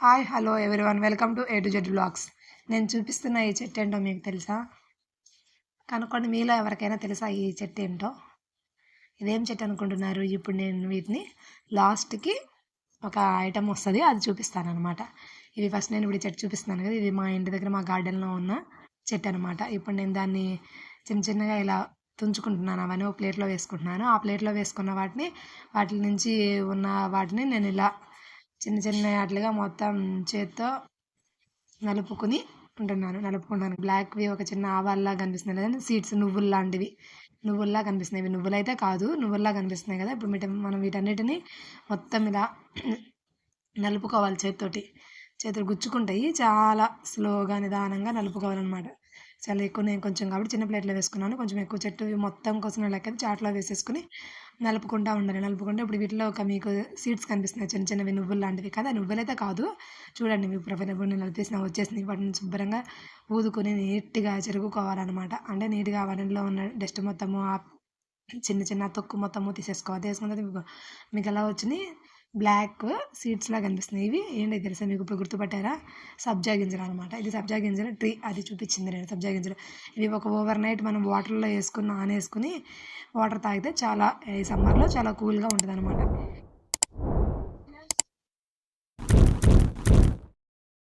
Hi hello everyone, welcome to A to Z blogs. నేను చూపిస్తున్న ఈ చెట్టు ఏంటో మీకు తెలుసా? కనుక్కోండి, మీలో ఎవరికైనా తెలుసా ఈ చెట్టు ఏంటో? ఇదేం చెట్టు అనుకుంటున్నారు? ఇప్పుడు నేను వీటిని లాస్ట్కి ఒక ఐటమ్ వస్తుంది, అది చూపిస్తాను అనమాట. ఇవి ఫస్ట్ నేను ఇప్పుడు ఈ చెట్టు చూపిస్తున్నాను కదా, ఇది మా ఇంటి దగ్గర మా గార్డెన్లో ఉన్న చెట్టు అనమాట. ఇప్పుడు నేను దాన్ని చిన్న చిన్నగా ఇలా తుంచుకుంటున్నాను, అవన్నీ ఒక ప్లేట్లో వేసుకుంటున్నాను. ఆ ప్లేట్లో వేసుకున్న వాటి నుంచి ఉన్న వాటిని నేను ఇలా చిన్న చిన్న వాటిగా మొత్తం చేత్తో నలుపుకుంటున్నాను. బ్లాక్వి ఒక చిన్న ఆవాల్లా కనిపిస్తున్నాయి లేదంటే సీడ్స్, నువ్వుల్లా కనిపిస్తున్నాయి. ఇవి నువ్వులైతే కాదు, నువ్వుల్లా కనిపిస్తున్నాయి కదా. ఇప్పుడు మనం వీటన్నిటిని మొత్తం ఇలా నలుపుకోవాలి చేతులు గుచ్చుకుంటాయి. చాలా స్లోగా నిదానంగా నలుపుకోవాలన్నమాట. చాలా ఎక్కువ నేను కొంచెం కాబట్టి చిన్న ప్లేట్లో వేసుకున్నాను. కొంచెం ఎక్కువ చెట్టు మొత్తం కోసం లెక్క చాట్లో వేసేసుకుని నలుపుకుంటూ ఉండాలి. నలుపుకుంటే ఇప్పుడు వీటిలో ఒక మీకు సీడ్స్ కనిపిస్తున్నాయి, చిన్న చిన్నవి నువ్వులు లాంటివి కదా. నువ్వులైతే కాదు, చూడండి మీకు ప్రొఫైల్ నేను నలిపేసిన వచ్చేసింది. వాటిని శుభ్రంగా ఊదుకొని నీట్గా చెరుపుకోవాలన్నమాట. అంటే నీట్గా వాటిలో ఉన్న డస్ట్ మొత్తము, చిన్న చిన్న తొక్కు మొత్తము తీసేసుకోవాలి. తీసుకున్న తర్వాత మీకు ఎలా వచ్చింది, బ్లాక్ సీడ్స్లా కనిపిస్తుంది. ఇవి ఏంటి తెలుసా మీకు? ఇప్పుడు గుర్తుపట్టారా? సబ్జా గింజలు అనమాట. ఇది సబ్జా గింజల ట్రీ, అది చూపించింది నేను. సబ్జా గింజలు ఇవి ఒక ఓవర్ నైట్ మనం వాటర్లో వేసుకుని నానేసుకుని వాటర్ తాగితే చాలా, ఈ సమ్మర్లో చాలా కూల్గా ఉంటుంది అనమాట.